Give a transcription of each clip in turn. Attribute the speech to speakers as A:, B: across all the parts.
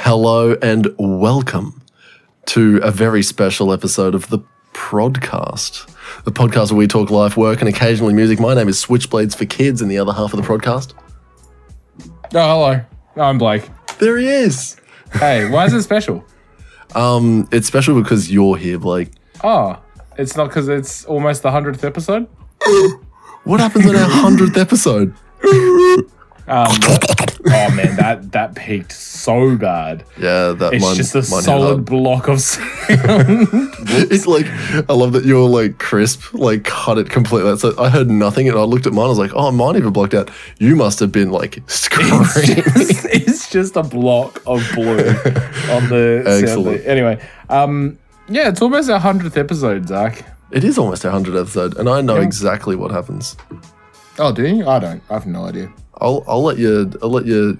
A: Hello and welcome to a very special episode of the Prodcast. The podcast where we talk life, work, and occasionally music. My name is SwitchBladesForKids, and the other half of the Prodcast.
B: Oh, hello. I'm Blake.
A: There he is.
B: Hey, why is it special?
A: It's special because you're here, Blake.
B: Oh, it's not because it's almost the 100th episode?
A: What happens in our 100th episode?
B: Oh man, that peaked so bad.
A: Yeah,
B: it's just a solid block of sound.
A: It's like, I love that you're like crisp, like cut it completely. So I heard nothing and I looked at mine, I was like, oh, mine even blocked out. You must have been like screaming.
B: It's just a block of blue on the
A: Excellent.
B: sound. Anyway, yeah, it's almost our 100th episode, Zakk.
A: It is almost our 100th episode, and I know exactly what happens.
B: Oh, do you? I don't. I have no idea.
A: I'll let you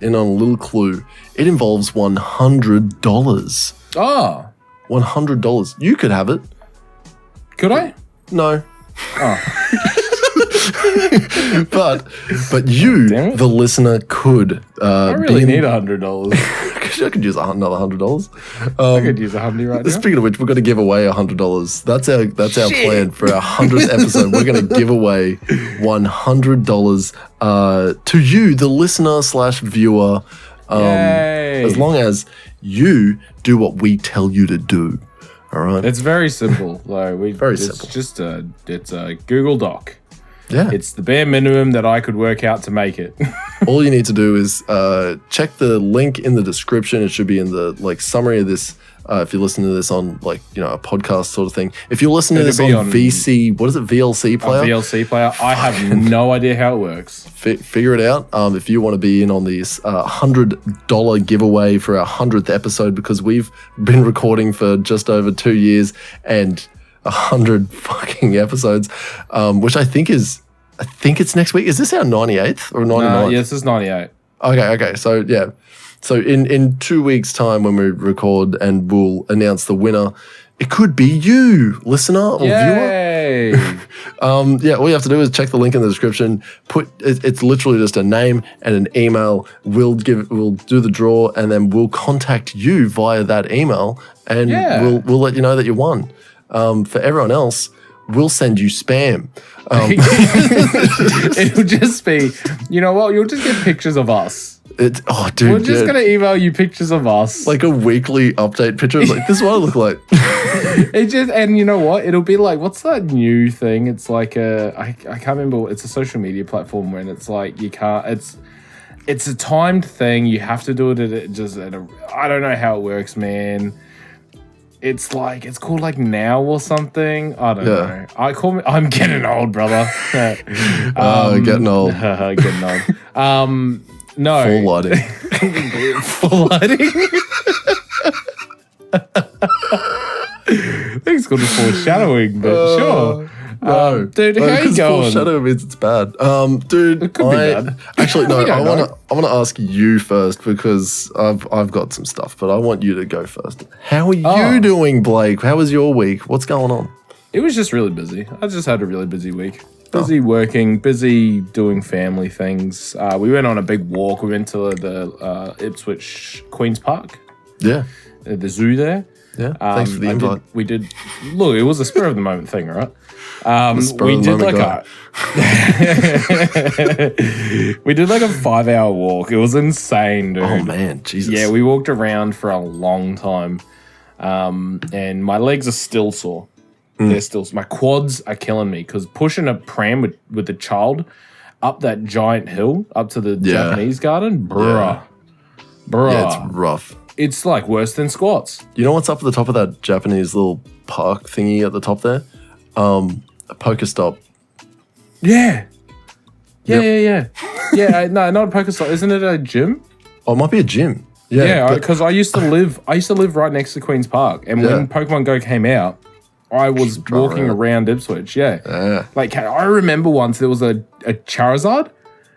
A: in on a little clue. It involves $100.
B: Oh.
A: $100. You could have it.
B: Could I?
A: No.
B: Oh.
A: but you, the listener, could.
B: I really need $100.
A: I could use another $100.
B: I could use $100 right now.
A: Speaking of which, we're going to give away $100. That's our plan for our 100th episode. We're going to give away $100 to you, the listener / viewer, as long as you do what we tell you to do. All right.
B: It's very simple.
A: Very simple.
B: It's a Google Doc.
A: Yeah.
B: It's the bare minimum that I could work out to make it.
A: All you need to do is check the link in the description. It should be in the summary of this. If you listen to this on a podcast sort of thing. If you listen to this on VC, what is it? VLC player?
B: VLC player. I have no idea how it works.
A: Figure it out. If you want to be in on this $100 giveaway for our 100th episode, because we've been recording for just over 2 years and 100 fucking episodes, which I think it's next week. Is this our 98th or 99th?
B: Yeah, this is 98.
A: Okay. So yeah. So in 2 weeks' time when we record and we'll announce the winner, it could be you, listener or
B: Yay.
A: viewer. Yeah, all you have to do is check the link in the description. It's literally just a name and an email. We'll do the draw and then we'll contact you via that email and we'll let you know that you won. For everyone else, we'll send you spam.
B: It'll just be, you know what? You'll just get pictures of us.
A: Dude,
B: we're just gonna email you pictures of us,
A: like a weekly update picture. Like this is what I look like.
B: And you know what? It'll be like, what's that new thing? It's like I can't remember. It's a social media platform when it's like you can't. It's a timed thing. You have to do it I don't know how it works, man. It's called like Now or something. I don't know. I'm getting old, brother.
A: Getting old.
B: Getting old. No.
A: Full lighting.
B: Full lighting. I think it's called foreshadowing, but sure.
A: No,
B: dude, how you going?
A: Foreshadowing means it's bad. Dude,
B: it could be bad.
A: Actually, no. I want to ask you first because I've got some stuff, but I want you to go first. How are you doing, Blake? How was your week? What's going on?
B: It was just really busy. I just had a really busy week. Busy working, busy doing family things. We went on a big walk. We went to the Ipswich Queen's Park.
A: Yeah.
B: The zoo there.
A: Yeah. Thanks for the invite.
B: We did. Look, it was a spur of the moment thing, right?
A: We did like
B: a 5-hour walk. It was insane, dude.
A: Oh man, Jesus.
B: Yeah, we walked around for a long time, and my legs are still sore. They're still. My quads are killing me because pushing a pram with a child up that giant hill up to the Japanese garden, bruh.
A: Yeah, it's rough.
B: It's like worse than squats.
A: You know what's up at the top of that Japanese little park thingy at the top there? A Pokestop.
B: Yeah. Yeah. No, not a Pokestop. Isn't it a gym?
A: Oh, it might be a gym.
B: Yeah, because I used to live right next to Queen's Park, and when Pokemon Go came out, I was walking around Ipswich. Yeah. Like I remember once there was a Charizard,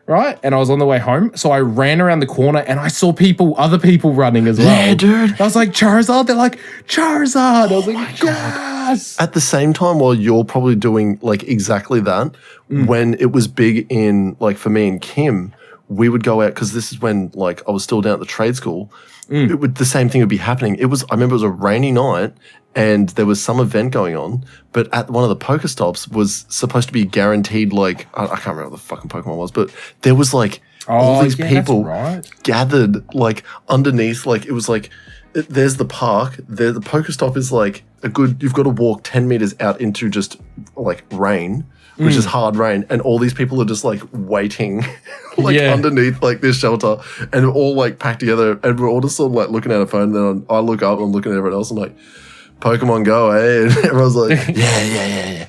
B: right? And I was on the way home, so I ran around the corner and I saw other people running as well.
A: Yeah, dude.
B: I was like, Charizard? They're like, Charizard! I was like, yes!
A: At the same time, while you're probably doing like exactly that, when it was big in, like for me and Kim, we would go out because this is when like I was still down at the trade school. The same thing would be happening. I remember it was a rainy night and there was some event going on, but at one of the Pokestops was supposed to be guaranteed like, I can't remember what the fucking Pokemon was, but there was like all these people gathered like underneath, like it was like, there's the park, there the Pokestop is like you've got to walk 10 meters out into just like rain, which is hard rain, and all these people are just like waiting like underneath like this shelter, and we're all like packed together, and we're all just sort of like looking at a phone, and then I look up and I'm looking at everyone else, and I'm like, Pokemon Go, eh? And everyone's like, yeah.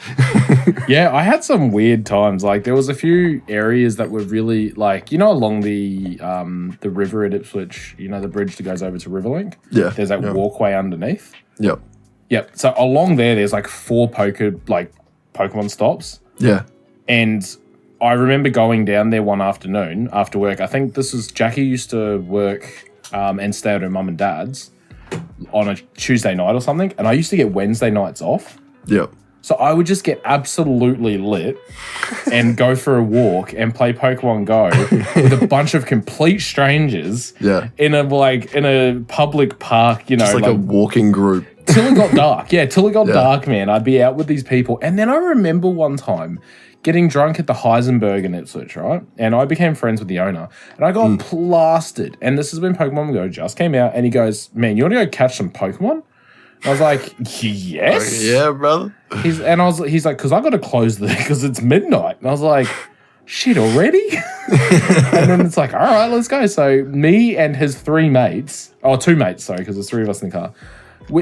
B: Yeah, I had some weird times. Like there was a few areas that were really like, you know, along the river at Ipswich, you know, the bridge that goes over to Riverlink?
A: Yeah.
B: There's that walkway underneath.
A: Yep.
B: So along there's like 4 Pokemon stops.
A: Yeah.
B: And I remember going down there one afternoon after work. I think Jackie used to work and stay at her mum and dad's on a Tuesday night or something. And I used to get Wednesday nights off.
A: Yep.
B: So I would just get absolutely lit and go for a walk and play Pokemon Go with a bunch of complete strangers in a public park, you know.
A: Just like a walking group.
B: Till it got dark. Yeah, till it got dark, man. I'd be out with these people. And then I remember one time getting drunk at the Heisenberg in Ipswich, right? And I became friends with the owner. And I got plastered. And this is when Pokemon Go just came out. And he goes, man, you want to go catch some Pokemon? I was like, yes.
A: Yeah, brother.
B: He's like, because I got to close because it's midnight. And I was like, shit, already? And then it's like, all right, let's go. So me and his 2 mates, sorry, because there's 3 of us in the car.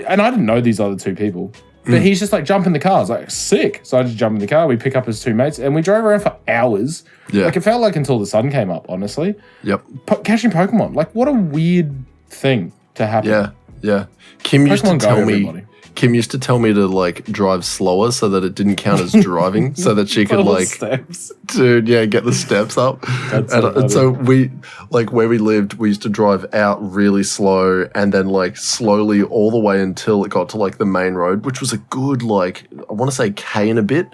B: And I didn't know these other 2 people. But he's just like, jump in the car. I was like, sick. So I just jump in the car. We pick up his 2 mates. And we drove around for hours. Yeah. Like, it felt like until the sun came up, honestly.
A: Yep.
B: Catching Pokemon. Like, what a weird thing to happen.
A: Yeah. Kim used to tell me to like drive slower so that it didn't count as driving, so that she could like,
B: steps.
A: Dude, get the steps up. And so we, like where we lived, we used to drive out really slow and then like slowly all the way until it got to like the main road, which was a good like, I want to say K and a bit.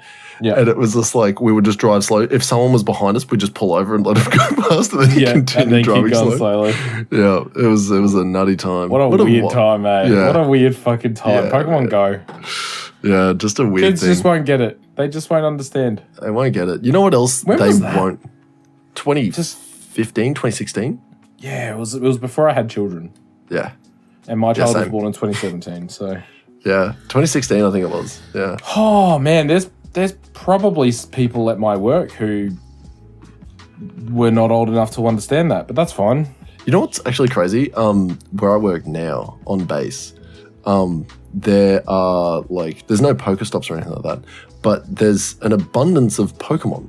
A: Yeah. And it was just like, we would just drive slow. If someone was behind us, we'd just pull over and let them go past and then continue driving slowly. Yeah, it was a nutty time.
B: What a weird time, mate. Yeah. What a weird fucking time. Yeah, Pokemon Go.
A: Yeah, just a weird
B: Kids
A: thing.
B: just won't get it. They just won't understand.
A: They won't get it. You know what else they won't? 2015, 2016?
B: Yeah, it was before I had children.
A: Yeah.
B: And my child was born in 2017, so.
A: Yeah, 2016 I think it was. Yeah.
B: Oh, man, there's probably people at my work who were not old enough to understand that, but that's fine.
A: You know what's actually crazy? Where I work now on base, there are like, there's no Pokestops or anything like that, but there's an abundance of Pokemon.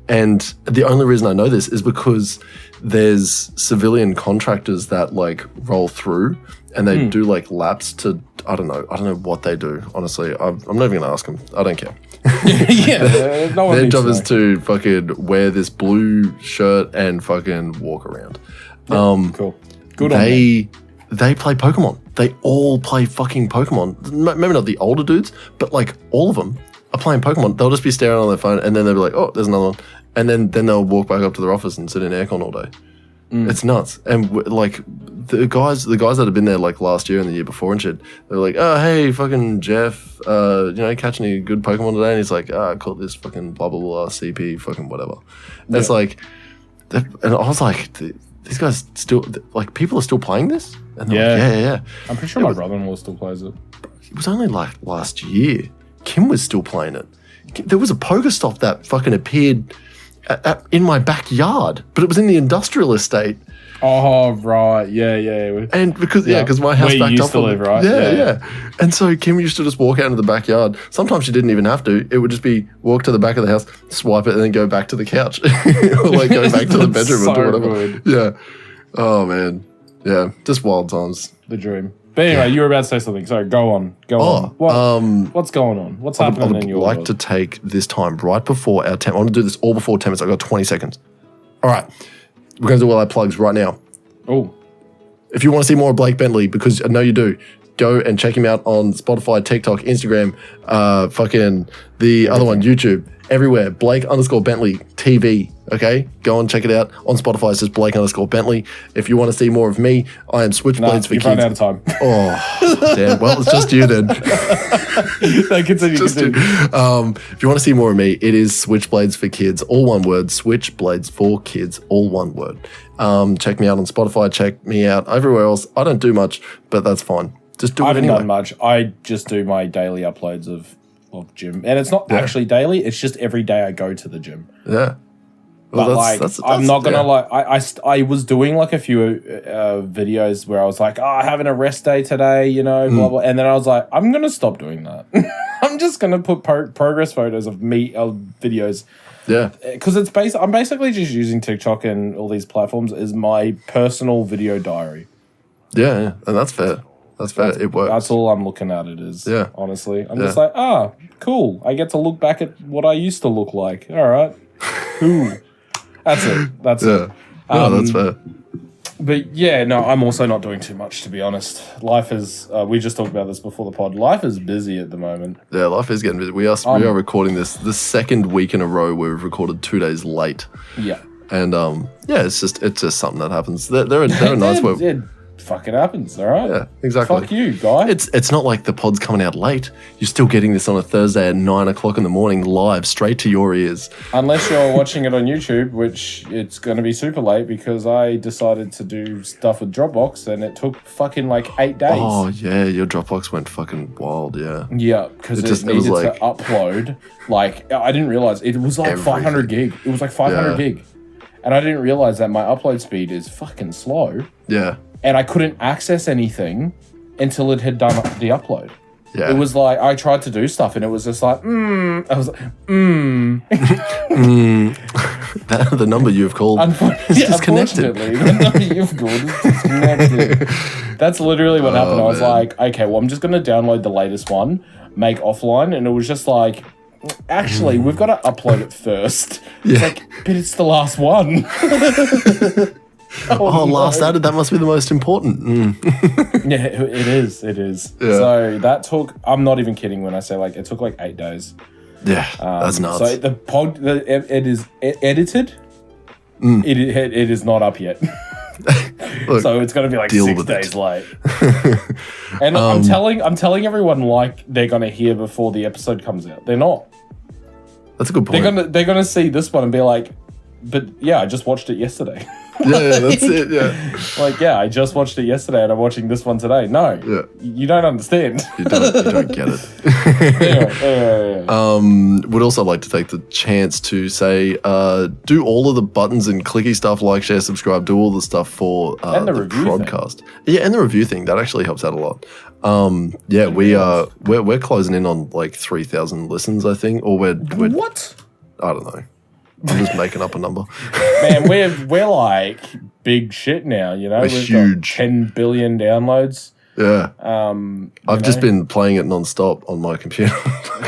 A: And the only reason I know this is because there's civilian contractors that like roll through and they do like laps to, I don't know what they do. Honestly, I'm not even gonna ask them. I don't care. Their job is to fucking wear this blue shirt and fucking walk around.
B: Cool. Good on
A: them. They play Pokemon. They all play fucking Pokemon. Maybe not the older dudes, but like all of them are playing Pokemon. They'll just be staring on their phone and then they'll be like, oh, there's another one. And then they'll walk back up to their office and sit in aircon all day. It's nuts. And like the guys that have been there like last year and the year before and shit, they're like, oh, hey, fucking Jeff, catch any good Pokemon today? And he's like, I caught this fucking blah, blah, blah, CP, fucking whatever. And it's like, and I was like, these guys still, like, people are still playing this? And they're like,
B: I'm pretty sure my brother-in-law still plays it.
A: It was only like last year. Kim was still playing it. There was a Pokestop that fucking appeared in my backyard, but it was in the industrial estate.
B: Oh, right. Yeah.
A: And because my house
B: where
A: backed
B: you
A: up.
B: used to live, right?
A: Yeah. And so Kim used to just walk out into the backyard. Sometimes she didn't even have to. It would just be walk to the back of the house, swipe it, and then go back to the couch. Or like go back to the bedroom or whatever. Good. Yeah. Oh, man. Yeah. Just wild times.
B: The dream. But anyway, you were about to say something. Sorry, go on. What's going on? What's happening in your world?
A: I would like to take this time right before our 10. I want to do this all before 10 minutes. I've got 20 seconds. All right. We're going to do all our plugs right now.
B: Oh.
A: If you want to see more of Blake Bentley, because I know you do, go and check him out on Spotify, TikTok, Instagram, fucking the other one, YouTube, everywhere. Blake_Bentley TV. Okay, go and check it out. On Spotify, it's just Blake_Bentley. If you want to see more of me, I am SwitchBlades for
B: you've
A: Kids.
B: run out of time.
A: Oh, damn. Well, it's just you then.
B: No, continue.
A: If you want to see more of me, it is SwitchBlades for Kids, all one word. SwitchBlades for Kids, all one word. Check me out on Spotify. Check me out everywhere else. I don't do much, but that's fine. Just do it anyway. I haven't done
B: much. I just do my daily uploads of gym, and it's not actually daily. It's just every day I go to the gym.
A: Yeah.
B: Well, but I'm not gonna I was doing like a few videos where I was like, having a rest day today, blah blah, and then I was like, I'm gonna stop doing that. I'm just gonna put progress photos of me videos.
A: Yeah,
B: because I'm basically just using TikTok and all these platforms as my personal video diary.
A: Yeah, and that's fair. That's fair. It works.
B: That's all I'm looking at it as. Yeah, honestly, I'm just like, cool. I get to look back at what I used to look like. All right, cool. That's it. That's it.
A: No, that's fair.
B: But yeah, no, I'm also not doing too much, to be honest. Life is, we just talked about this before the pod, life is busy at the moment.
A: Yeah, life is getting busy. We are recording this the second week in a row where we've recorded 2 days late.
B: Yeah.
A: And it's just something that happens. There are nights where...
B: It fucking happens, all right?
A: Yeah, exactly.
B: Fuck you, guy.
A: It's not like the pod's coming out late. You're still getting this on a Thursday at 9 o'clock in the morning, live, straight to your ears.
B: Unless you're watching it on YouTube, which it's going to be super late because I decided to do stuff with Dropbox and it took fucking like 8 days.
A: Oh, yeah, your Dropbox went fucking wild, yeah.
B: Yeah, because it needed to upload. Like, I didn't realize. It was like 500 gig. It was like 500 gig. And I didn't realize that my upload speed is fucking slow.
A: Yeah.
B: And I couldn't access anything until it had done the upload.
A: Yeah.
B: It was like, I tried to do stuff and it was just like, I was like,
A: The number you've called is disconnected.
B: Unfortunately, the number you've called is disconnected. That's literally what happened. I was like, okay, well, I'm just going to download the latest one, make offline. And it was just like, actually, we've got to upload it first. Yeah. It's like, but it's the last one.
A: Last added, that must be the most important.
B: Yeah, it is. Yeah. So that took, I'm not even kidding when I say like, it took like 8 days.
A: Yeah, that's nuts.
B: So it is edited. It is not up yet. Look, so it's going to be like 6 days late. And I'm telling everyone like they're going to hear before the episode comes out. They're not.
A: That's a good point.
B: They're going to see this one and be like, but yeah, I just watched it yesterday.
A: Yeah, that's it, yeah.
B: Like, yeah, I just watched it yesterday and I'm watching this one today. No, you don't understand.
A: You don't get it.
B: Anyway.
A: Would also like to take the chance to say, do all of the buttons and clicky stuff, like, share, subscribe, do all the stuff for
B: and the
A: podcast. Yeah, and the review thing, that actually helps out a lot. We're closing in on like 3,000 listens, I think, or we're
B: what?
A: I don't know. I'm just making up a number.
B: Man, we're like big shit now, We've
A: huge.
B: Got 10 billion downloads.
A: Yeah. I've just been playing it nonstop on my computer.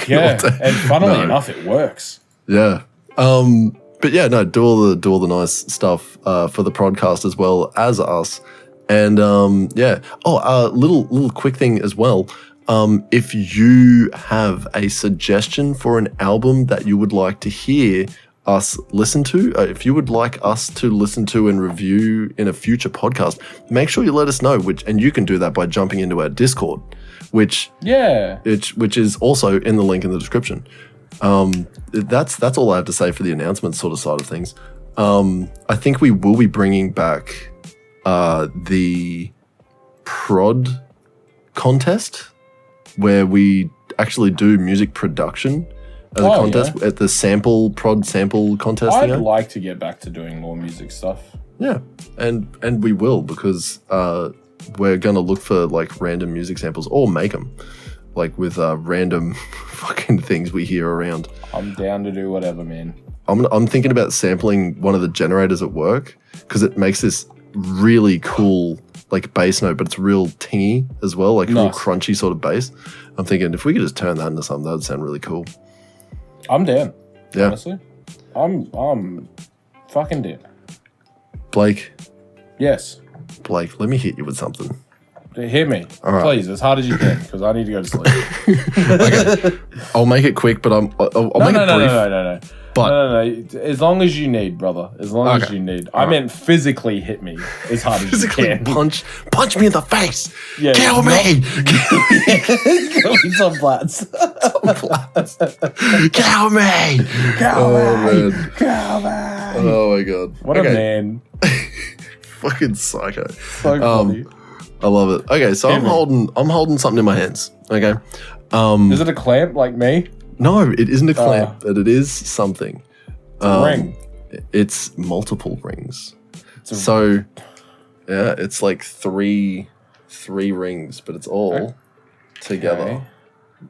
B: Yeah, and funnily enough, it works.
A: Yeah. But yeah, no, do all the nice stuff for the podcast as well as us. And little quick thing as well. If you have a suggestion for an album that you would like to hear us listen to, if you would like us to listen to and review in a future podcast, make sure you let us know, and you can do that by jumping into our Discord, which is also in the link in the description. That's all I have to say for the announcements sort of side of things. I think we will be bringing back the prod contest where we actually do music production as a contest at the prod sample contest.
B: I'd like to get back to doing more music stuff.
A: Yeah, and we will, because we're gonna look for like random music samples or make them like with random fucking things we hear around.
B: I'm down to do whatever, man.
A: I'm thinking about sampling one of the generators at work because it makes this really cool like bass note, but it's real tingy as well, like real crunchy sort of bass. I'm thinking if we could just turn that into something, that would sound really cool.
B: I'm down.
A: Yeah.
B: Honestly. I'm fucking down.
A: Blake.
B: Yes.
A: Blake, let me hit you with something.
B: Hit me.
A: All right.
B: Please, as hard as you can, because I need to go to sleep.
A: Okay. I'll make it quick, but I'll make it brief.
B: No.
A: But
B: no. As long as you need, brother. As long as you need. I meant physically hit me as hard as you can.
A: punch me in the face.
B: Yeah,
A: Kill me.
B: Tom Platts.
A: Kill me.
B: Kill me.
A: Oh my god.
B: What a man.
A: Fucking psycho.
B: So funny.
A: I love it. Okay, so I'm holding something in my hands. Okay.
B: Is it a clamp like me?
A: No, it isn't a clamp, but it is something.
B: It's a ring.
A: It's multiple rings. So yeah, it's like three rings, but it's all together.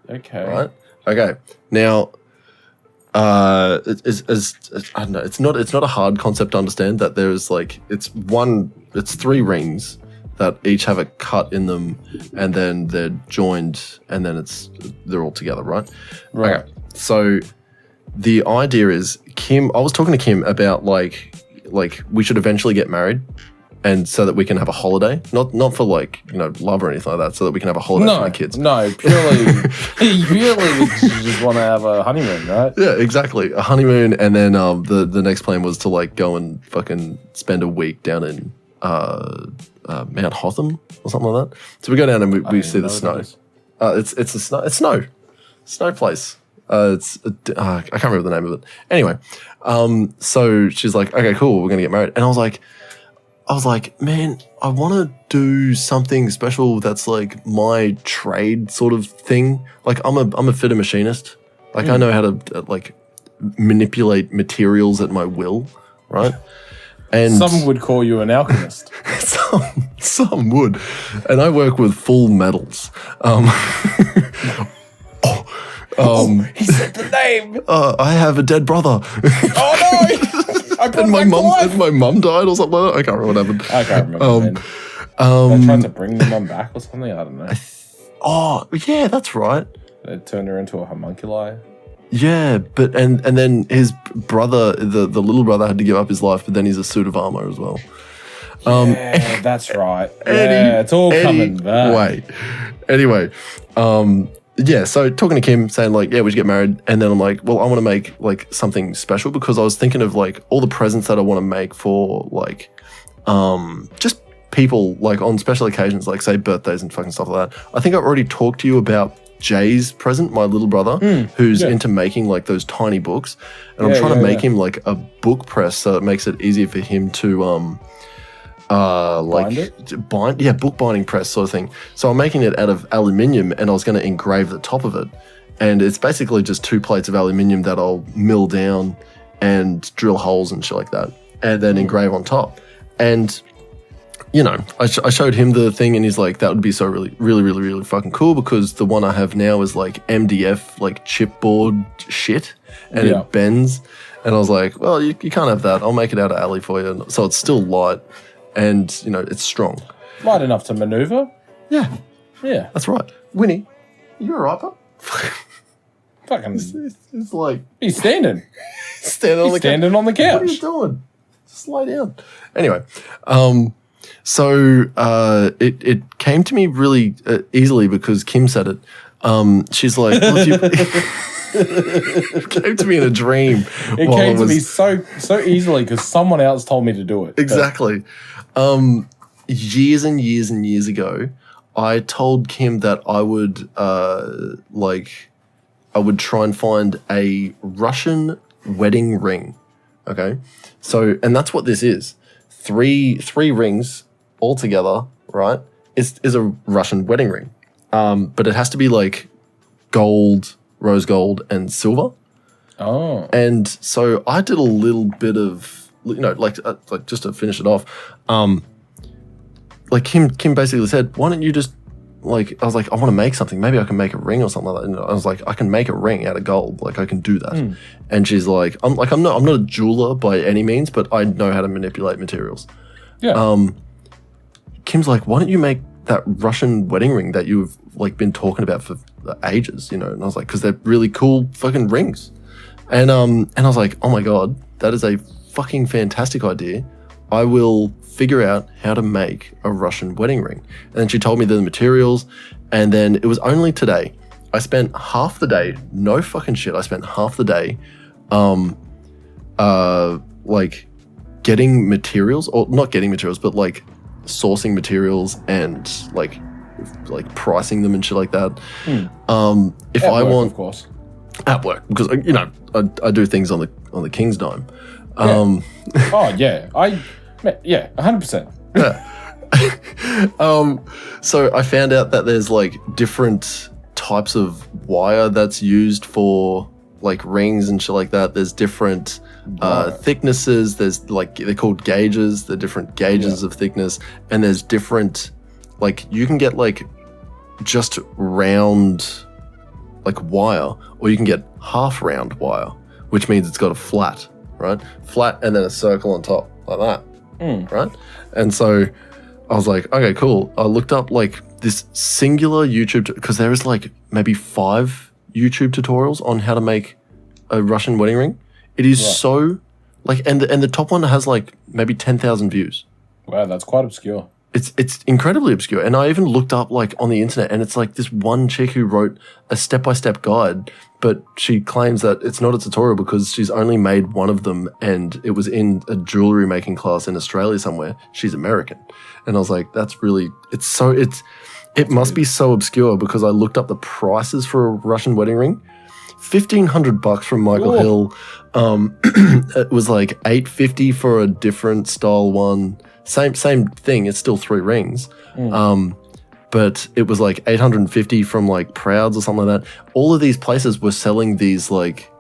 B: Okay.
A: Right? Okay. Now I don't know, it's not a hard concept to understand that there's like it's three rings that each have a cut in them, and then they're joined, and then they're all together, right?
B: Right.
A: Okay. So the idea is I was talking to Kim about like we should eventually get married, and so that we can have a holiday, not for like, you know, love or anything like that, so that we can have a holiday for my kids.
B: No, purely we just want to have a honeymoon, right?
A: Yeah, exactly. A honeymoon, and then the next plan was to like go and fucking spend a week down in Mount Hotham or something like that. So we go down and we see the snow. It's snow place. I can't remember the name of it. Anyway, so she's like, okay, cool, we're gonna get married, and I was like, man, I want to do something special that's like my trade sort of thing. Like I'm a fitter machinist. Like I know how to like manipulate materials at my will, right? And
B: some would call you an alchemist.
A: some would, and I work with full metals.
B: He said the name.
A: I have a dead brother.
B: Oh no! I
A: and my mum died or something like that. I can't remember what happened.
B: I can't remember. They tried to bring the mum back or something. I don't know.
A: Oh yeah, that's right.
B: They turned her into a homunculi.
A: Yeah, but and then his brother, the little brother, had to give up his life, but then he's a suit of armor as well.
B: Yeah, that's right. Yeah, it's all coming back.
A: Anyway, yeah, so talking to Kim, saying like, yeah, we should get married, and then I'm like, well, I want to make like something special, because I was thinking of like all the presents that I want to make for like, just people like on special occasions, like say birthdays and fucking stuff like that. I think I've already talked to you about Jay's present, my little brother, who's into making like those tiny books, and I'm trying to make him like a book press so it makes it easier for him to book binding press sort of thing. So I'm making it out of aluminium, and I was going to engrave the top of it, and it's basically just 2 plates of aluminium that I'll mill down and drill holes and shit like that, and then engrave on top. And you know, I showed him the thing, and he's like, that would be so really fucking cool, because the one I have now is like MDF, like chipboard shit, and it bends. And I was like, well, you can't have that. I'll make it out of alley for you. So it's still light, and, you know, it's strong.
B: Light enough to maneuver.
A: Yeah.
B: Yeah.
A: That's right. Winnie, you all right, bud?
B: Fucking.
A: It's like...
B: He's standing.
A: Standing on the couch. What are you doing? Just lay down. Anyway, so it came to me really easily because Kim said it. She's like, well, if you... It came to me in a dream.
B: It came to me so easily because someone else told me to do it.
A: Exactly. Years and years and years ago, I told Kim that I would try and find a Russian wedding ring. Okay, so and that's what this is. Three rings all together, right? Is a Russian wedding ring, but it has to be like gold, rose gold, and silver.
B: Oh.
A: And so I did a little bit of, you know, like just to finish it off, like Kim basically said, why don't you just, like, I was like, I want to make something. Maybe I can make a ring or something like that. And I was like, I can make a ring out of gold. Like, I can do that. And she's like, I'm not a jeweler by any means, but I know how to manipulate materials.
B: Yeah.
A: Kim's like, why don't you make that Russian wedding ring that you've like been talking about for ages, you know? And I was like, because they're really cool fucking rings. And I was like, oh my God, that is a fucking fantastic idea. I will figure out how to make a Russian wedding ring. And then she told me the materials, and then it was only today. I spent half the day, no fucking shit, I spent half the day like getting materials, or not getting materials, but like sourcing materials and like pricing them and shit like that. If
B: At
A: I
B: work,
A: want
B: of course.
A: at work, because you know I do things on the King's dime.
B: Oh yeah, 100%.
A: So I found out that there's like different types of wire that's used for like rings and shit like that. There's different thicknesses. There's like, they're called gauges. They're different gauges of thickness, and there's different, like you can get like just round like wire, or you can get half round wire, which means it's got a flat, right? Flat and then a circle on top like that, right? And so I was like, okay, cool. I looked up like this singular YouTube, because there is like maybe 5 YouTube tutorials on how to make a Russian wedding ring. It is so like, and the top one has like maybe 10,000 views.
B: Wow, that's quite obscure.
A: It's incredibly obscure. And I even looked up like on the internet, and it's like this one chick who wrote a step-by-step guide, but she claims that it's not a tutorial because she's only made one of them, and it was in a jewelry making class in Australia somewhere. She's American. And I was like, that's really, it must be so obscure, because I looked up the prices for a Russian wedding ring. $1,500 from Michael Hill. It was like $850 for a different style one. Same thing. It's still 3 rings. But it was like $850 from like Prouds or something like that. All of these places were selling these like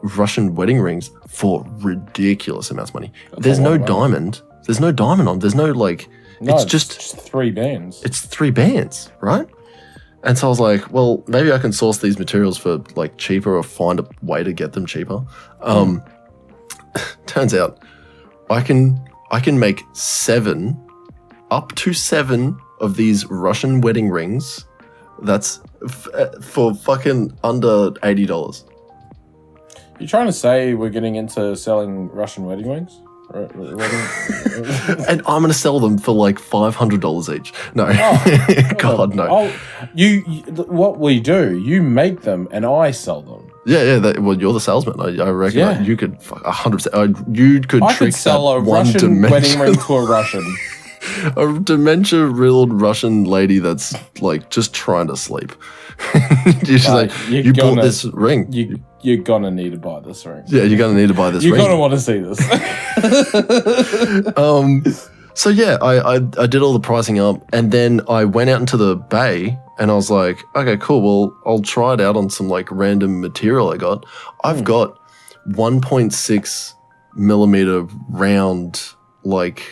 A: Russian wedding rings for ridiculous amounts of money. There's no diamond. There's no diamond on. There's no like.
B: No,
A: it's just
B: 3 bands.
A: It's 3 bands, right? And so I was like, well, maybe I can source these materials for like cheaper, or find a way to get them cheaper. Turns out I can make 7, up to 7 of these Russian wedding rings. That's for fucking under $80.
B: You're trying to say we're getting into selling Russian wedding rings?
A: And I'm going to sell them for like $500 each. No. God, no.
B: What we do, you make them and I sell them.
A: Yeah. Well, you're the salesman. I reckon like, you could 100%. You could
B: I
A: trick
B: could sell a
A: one
B: Russian wedding ring to a Russian.
A: A dementia-riddled Russian lady that's like just trying to sleep. She's like, you bought this ring.
B: You're gonna need to buy this ring.
A: Yeah, you're gonna need to buy this ring.
B: You're gonna want to see this.
A: So yeah, I did all the pricing up, and then I went out into the bay, and I was like, okay, cool. Well, I'll try it out on some like random material I got. I've got 1.6 millimeter round like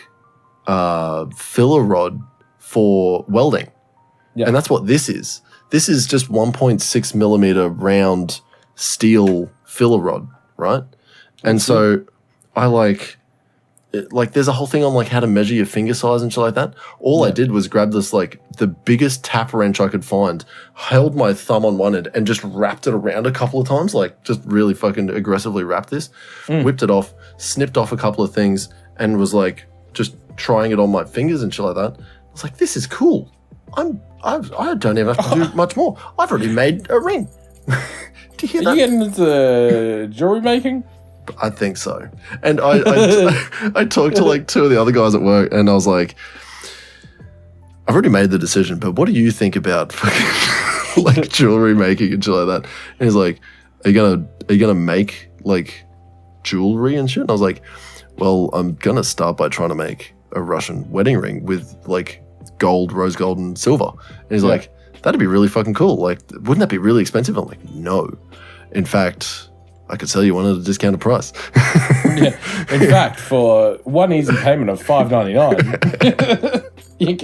A: filler rod for welding, and that's what this is. This is just 1.6 millimeter round steel filler rod, right? And so I like there's a whole thing on like how to measure your finger size and shit like that. All I did was grab this like the biggest tap wrench I could find, held my thumb on one end and just wrapped it around a couple of times, like just really fucking aggressively wrapped this, whipped it off, snipped off a couple of things, and was like just trying it on my fingers and shit like that. I was like, this is cool. I don't even have to do much more. I've already made a ring. Do you hear that?
B: Are you getting into jewelry making?
A: I think so. And I talked to like 2 of the other guys at work, and I was like, I've already made the decision, but what do you think about fucking like jewelry making and shit like that? And he's like, are you gonna make like jewelry and shit? And I was like, well, I'm gonna start by trying to make a Russian wedding ring with like gold, rose gold, and silver. And he's like, that'd be really fucking cool. Like, wouldn't that be really expensive? I'm like, no. In fact, I could sell you one at a discounted price.
B: In fact, for one easy payment of $5.99, you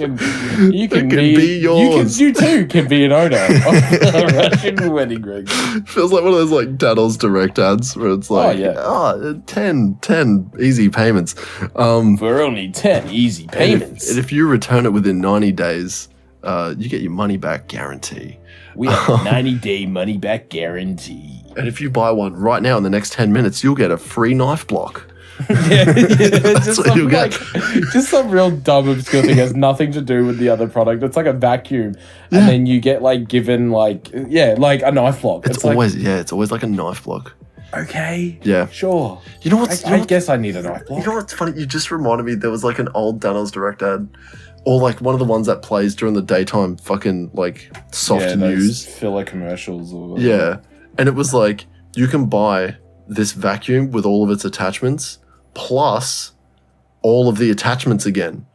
B: too can be an owner of a Russian wedding ring.
A: Feels like one of those like Daddle's direct ads where it's like, 10 easy payments.
B: For only 10 easy payments.
A: And if you return it within 90 days, you get your money back guarantee.
B: We have a 90-day money-back guarantee.
A: And if you buy one right now in the next 10 minutes, you'll get a free knife block.
B: That's what you'll get. Just some real dumb, obscure thing has nothing to do with the other product. It's like a vacuum. And then you get like given like, like a knife block.
A: It's always like a knife block.
B: Okay.
A: Yeah.
B: Sure.
A: You know what's?
B: I guess I need a knife block.
A: You know what's funny? You just reminded me. There was like an old Daniels Direct ad, or like one of the ones that plays during the daytime. Fucking like soft news
B: filler commercials or whatever.
A: Yeah, and it was like you can buy this vacuum with all of its attachments plus all of the attachments again.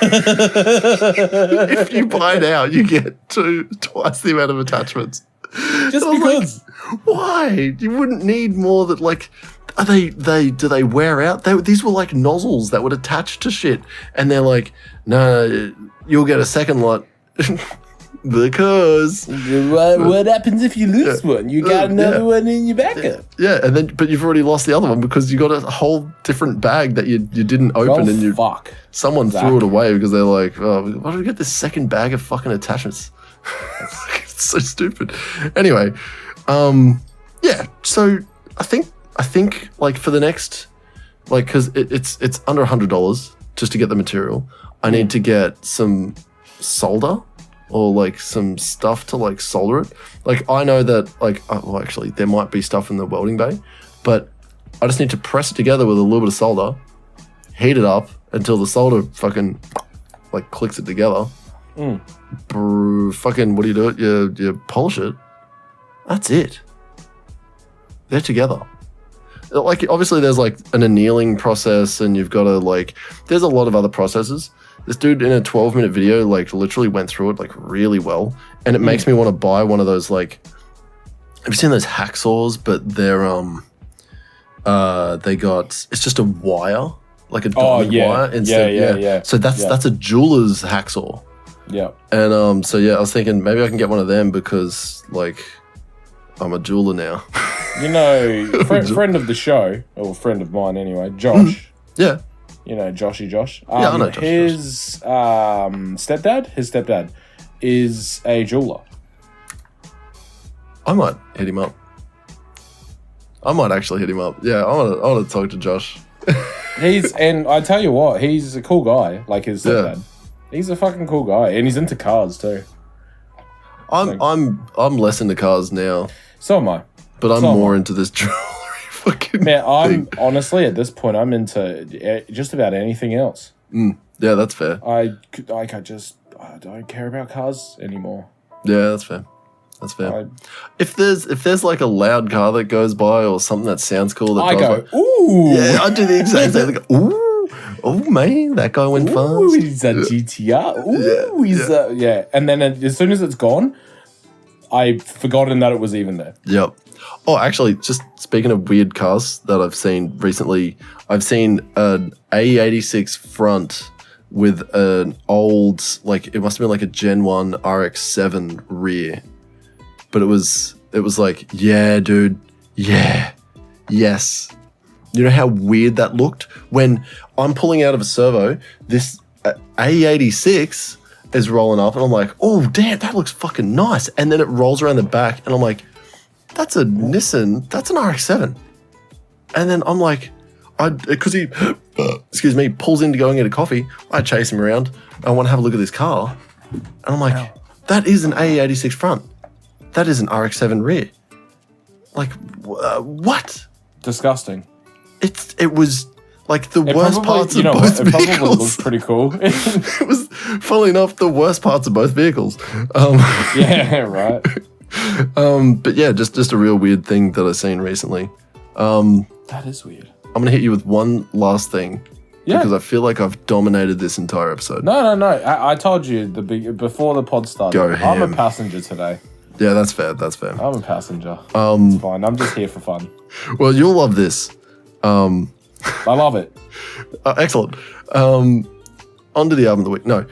A: If you buy it out, you get twice the amount of attachments.
B: Just because.
A: Like, why? You wouldn't need more that like do they wear out? These were like nozzles that would attach to shit. And they're like, no, you'll get a second lot. Because
B: what happens if you lose one? You got another one in your backup.
A: Yeah, and then but you've already lost the other one because you got a whole different bag that you didn't open and someone threw it away because they're like, oh, why did we get this second bag of fucking attachments? It's so stupid. Anyway, yeah. So I think like for the next because it's under $100 just to get the material. I need to get some solder. Or like some stuff to like solder it. Like I know that like, well actually there might be stuff in the welding bay, but I just need to press it together with a little bit of solder, heat it up until the solder fucking like clicks it together. Fucking, what do you do it? You polish it. That's it. They're together. Like obviously there's like an annealing process and you've got to like, there's a lot of other processes. This dude in a 12-minute video like literally went through it like really well, and it makes me want to buy one of those like. Have you seen those hacksaws? But they're they got it's just a wire like a diamond wire instead. Yeah. So that's a jeweler's hacksaw.
B: Yeah.
A: And so yeah, I was thinking maybe I can get one of them because like I'm a jeweler now.
B: You know, friend of the show or friend of mine anyway, Josh.
A: Yeah.
B: You know, Josh.
A: I know Josh.
B: His stepdad is a jeweler.
A: I might hit him up. I might actually hit him up. Yeah, I want to talk to Josh.
B: And I tell you what, he's a cool guy. Like his stepdad, he's a fucking cool guy, and he's into cars too.
A: I'm less into cars now.
B: So am I.
A: But I'm more into this jewelry.
B: Man, I'm honestly at this point I'm into just about anything else.
A: Yeah, that's fair.
B: I don't care about cars anymore.
A: Yeah, that's fair. That's fair. If there's like a loud car that goes by or something that sounds cool, that
B: ooh.
A: Yeah, I do the exact same thing. Ooh, oh man, that guy went fast.
B: Ooh, he's a GTR. Ooh, yeah. And then as soon as it's gone, I've forgotten that it was even there.
A: Yep. Oh, actually, just speaking of weird cars that I've seen recently, I've seen an A86 front with an old, like, it must have been like a Gen 1 RX-7 rear. But it was like, yeah, dude, yeah, yes. You know how weird that looked? When I'm pulling out of a servo, this A86 is rolling up, and I'm like, oh, damn, that looks fucking nice. And then it rolls around the back, and I'm like, that's a Nissan, that's an RX-7. And then I'm like, because he, excuse me, pulls in to go and get a coffee. I chase him around. I want to have a look at this car. And I'm like, that is an A86 front. That is an RX-7 rear. Like, what?
B: Disgusting.
A: It was like the worst parts of both vehicles.
B: It probably looked pretty cool.
A: It was, funnily enough, the worst parts of both vehicles.
B: Yeah, right.
A: But yeah, just a real weird thing that I've seen recently.
B: That is weird.
A: I'm going to hit you with one last thing. Yeah. Because I feel like I've dominated this entire episode.
B: No. I told you before the pod started.
A: Go ham.
B: I'm a passenger today.
A: Yeah, that's fair.
B: I'm a passenger. It's fine. I'm just here for fun.
A: Well, you'll love this.
B: I love it.
A: Excellent. On to the album of the week. No.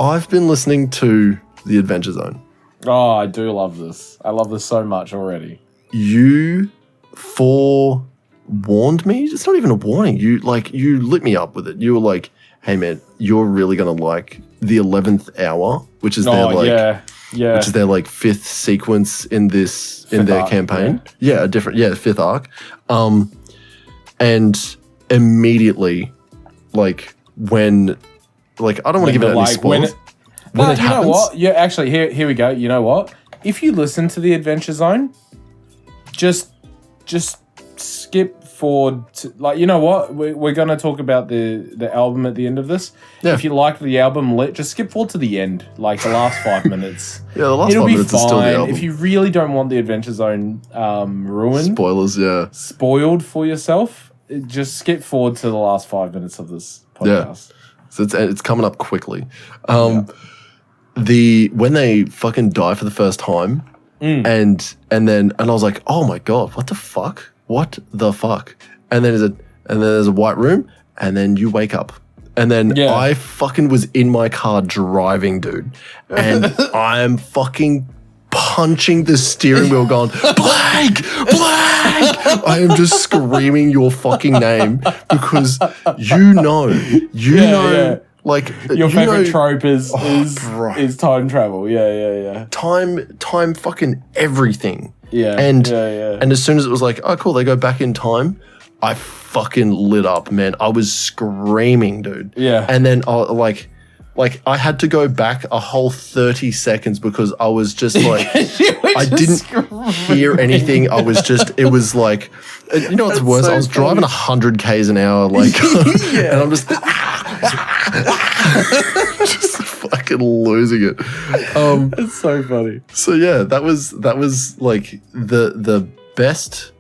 A: I've been listening to The Adventure Zone.
B: Oh, I do love this. I love this so much already.
A: You forewarned me. It's not even a warning. You lit me up with it. You were like, hey man, you're really going to like The 11th Hour, which is their which is their like fifth sequence in their campaign. Yeah, fifth arc. And immediately, like when, like I don't want to give it any spoilers. When it happens,
B: know what? Yeah, actually, here we go. You know what? If you listen to The Adventure Zone, just skip forward to, like, you know what? We're going to talk about the album at the end of this.
A: Yeah.
B: If you liked the album, just skip forward to the end, like the last 5 minutes.
A: Yeah, the last
B: It'll
A: 5
B: be
A: minutes is still the
B: fine.
A: album.
B: If you really don't want the Adventure Zone ruined,
A: Spoilers, yeah.
B: spoiled for yourself, just skip forward to the last 5 minutes of this podcast.
A: So it's coming up quickly. When they fucking die for the first time, and I was like, oh my god, what the fuck? What the fuck? And then there's a white room, and then you wake up. And then I fucking was in my car driving, dude. And I'm fucking punching the steering wheel going, Blake! I am just screaming your fucking name because you know, like
B: your favorite trope is
A: bro.
B: time travel. Yeah.
A: Time fucking everything.
B: Yeah.
A: And as soon as it was like, oh cool, they go back in time, I fucking lit up, man. I was screaming, dude.
B: Yeah.
A: And then like I had to go back a whole 30 seconds because I was just like, I didn't hear anything. It was like, you know what's worse?
B: So
A: I was driving 100 Ks an hour, like, and I'm just fucking losing it.
B: It's so funny.
A: So yeah, that was like the best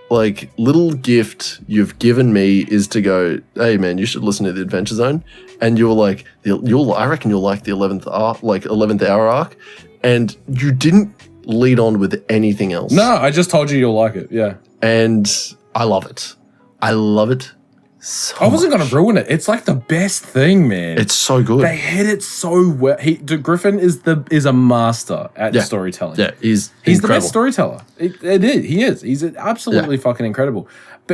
A: like little gift you've given me is to go, hey man, you should listen to the Adventure Zone, and you're like, I reckon you'll like the 11th hour arc, and you didn't lead on with anything else.
B: No, I just told you you'll like it. Yeah,
A: and I love it. I love it. So
B: I wasn't going to ruin it. It's like the best thing, man.
A: It's so good.
B: They hit it so well. Griffin is a master at storytelling.
A: Yeah, he's
B: the best storyteller. He is. He's absolutely fucking incredible.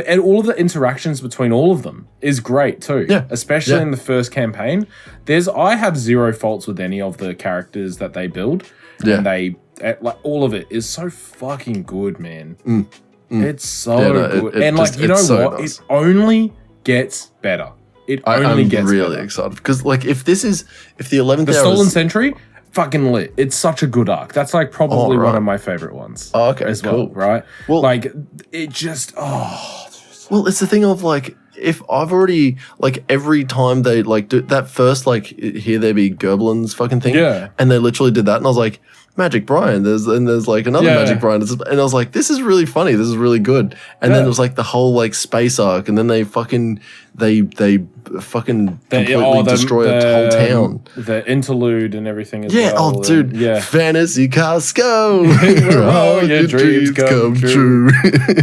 B: And all of the interactions between all of them is great too.
A: Yeah.
B: Especially in the first campaign. I have zero faults with any of the characters that they build.
A: Yeah.
B: And like all of it is so fucking good, man. It's so good. And like, you know
A: so
B: what?
A: nice.
B: It only gets better.
A: I'm really excited because like if the 11th hour
B: Stolen Century, fucking lit. It's such a good arc. That's like probably one of my favorite ones.
A: Oh, okay,
B: as
A: cool.
B: well, right?
A: Well,
B: like it just
A: well, it's the thing of like if I've already like every time they like do that first like here there be Gerblins fucking thing, and they literally did that, and I was like, Magic Brian, there's like another Magic Brian, and I was like, this is really funny, this is really good. And then it was like the whole like space arc, and then they fucking completely destroy a whole town.
B: The interlude and everything as
A: well.
B: Oh,
A: dude. Fantasy Costco.
B: All your dreams come true.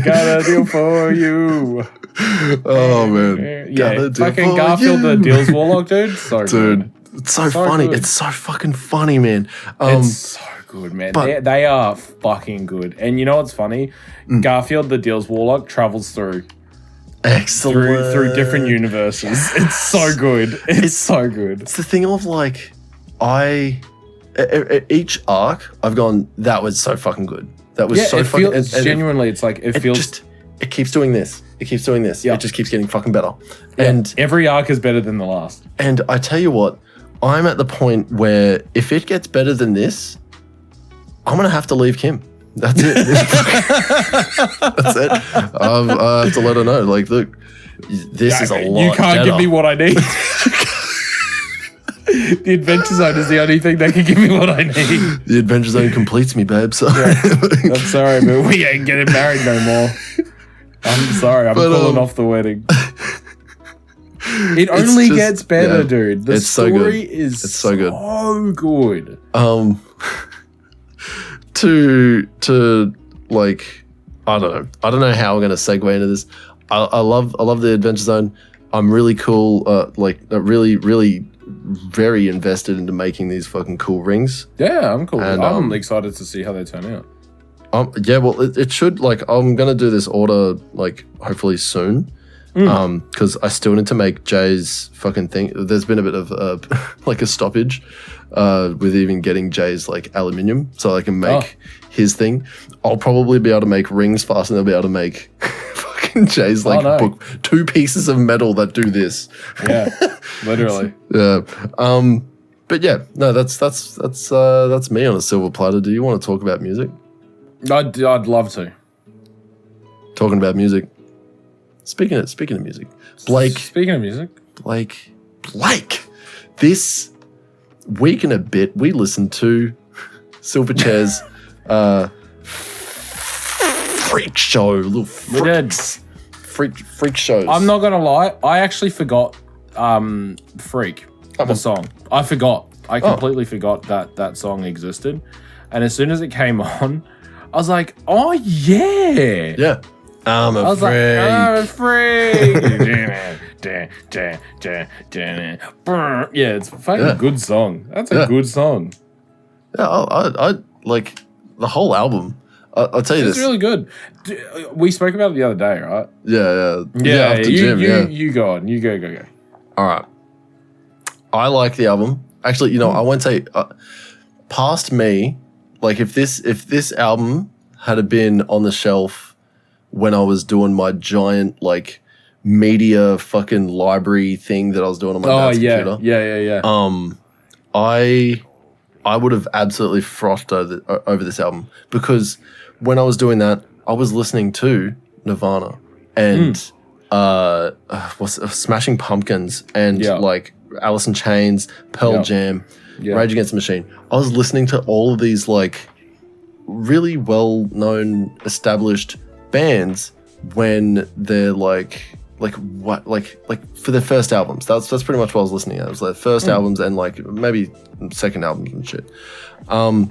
B: Got a deal for you.
A: Oh man.
B: Yeah. Fucking Garfield the Deals Warlock, dude. So
A: dude.
B: Good.
A: It's so funny.
B: Good.
A: It's so fucking funny, man.
B: It's so good, man. They are fucking good. And you know what's funny? Garfield the Deals Warlock travels through through different universes. It's so good. It's so good.
A: It's the thing of like, each arc I've gone, that was so fucking good. That was so fucking.
B: It's genuinely, it's like it feels.
A: It keeps doing this. It keeps doing this.
B: Yeah.
A: It just keeps getting fucking better.
B: Yeah.
A: And
B: every arc is better than the last.
A: And I tell you what, I'm at the point where if it gets better than this, I'm gonna have to leave Kim. That's it. That's it. I have to let her know. Like, look, this is a lot.
B: You can't
A: better.
B: give me what I need. The Adventure Zone is the only thing that can give me what I need.
A: The Adventure Zone completes me, babe. So
B: I'm sorry, but we ain't getting married no more. I'm sorry. I'm calling off the wedding. It only gets better, dude. The story is so good.
A: To like, I don't know how I'm gonna segue into this. I love the Adventure Zone. I'm really cool. Really very invested into making these fucking cool rings.
B: Yeah, I'm cool. And, I'm excited to see how they turn out.
A: Yeah, well, it should, like, I'm gonna do this order like hopefully soon. Because I still need to make Jay's fucking thing. There's been a bit of like a stoppage with even getting Jay's like aluminium, so I can make his thing. I'll probably be able to make rings faster than I'll be able to make fucking Jay's like book. 2 pieces of metal that do this.
B: Yeah, literally.
A: Yeah. But yeah, no, that's me on a silver platter. Do you want to talk about music?
B: I'd love to.
A: talking about music. Speaking of music, Blake.
B: Speaking of music,
A: Blake. This week and a bit, we listened to Silverchair's freak show. Little freak shows.
B: I'm not gonna lie. I actually forgot "Freak" the song. I forgot. I completely forgot that song existed. And as soon as it came on, I was like, "Oh yeah,
A: yeah." I'm a freak.
B: I'm a freak. Yeah, it's a fucking good song. That's a good song.
A: Yeah, I like the whole album. I'll tell you
B: it's really good. We spoke about it the other day, right?
A: Yeah.
B: After gym, you go on. You go.
A: All right. I like the album. Actually, I won't say past me. Like if this album had been on the shelf when I was doing my giant like media fucking library thing that I was doing on my dad's computer.
B: Yeah.
A: I would have absolutely frothed over this album because when I was doing that, I was listening to Nirvana and Smashing Pumpkins and like Alice in Chains, Pearl Jam, Rage Against the Machine. I was listening to all of these like really well-known, established bands when they're like for their first albums. That's pretty much what I was listening at. It was their first albums and like maybe second albums and shit. The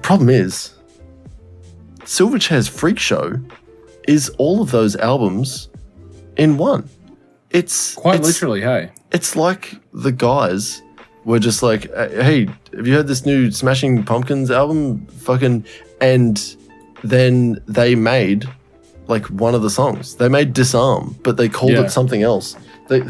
A: problem is Silverchair's Freak Show is all of those albums in one. It's
B: literally, hey.
A: It's like the guys were just like, hey, have you heard this new Smashing Pumpkins album? And then they made like one of the songs. They made Disarm, but they called it something else. They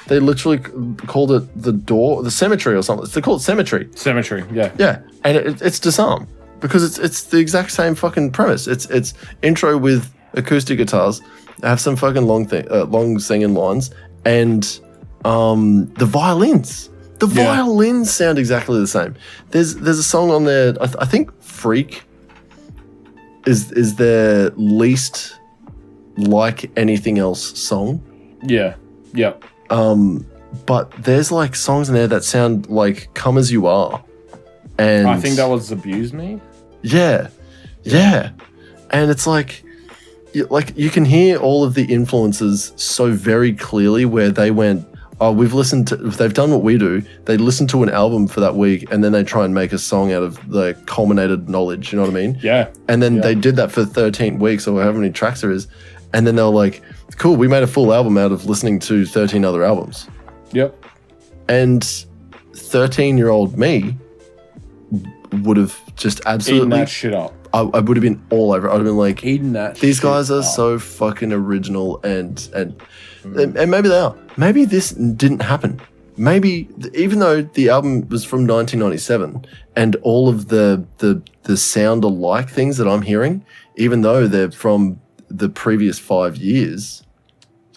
A: literally called it The Cemetery or something. They call it Cemetery.
B: Cemetery, yeah.
A: Yeah, and it's Disarm because it's the exact same fucking premise. It's intro with acoustic guitars, have some fucking long singing lines, and the violins. The violins sound exactly the same. There's a song on there. I think Freak is their least like anything else song.
B: Yeah.
A: But there's like songs in there that sound like Come As You Are. And
B: I think that was Abuse Me.
A: Yeah. And it's like you can hear all of the influences so very clearly where they went, they've done what we do. They listen to an album for that week and then they try and make a song out of the culminated knowledge, you know what I mean?
B: Yeah.
A: And then they did that for 13 weeks or however many tracks there is. And then they were like, cool, we made a full album out of listening to 13 other albums.
B: Yep.
A: And 13-year-old me would have just absolutely...
B: eaten that shit up.
A: I would have been all over it. I would have been like,
B: eating that
A: these guys are so fucking original and maybe they are. Maybe this didn't happen. Maybe, even though the album was from 1997 and all of the sound alike things that I'm hearing, even though they're from the previous 5 years,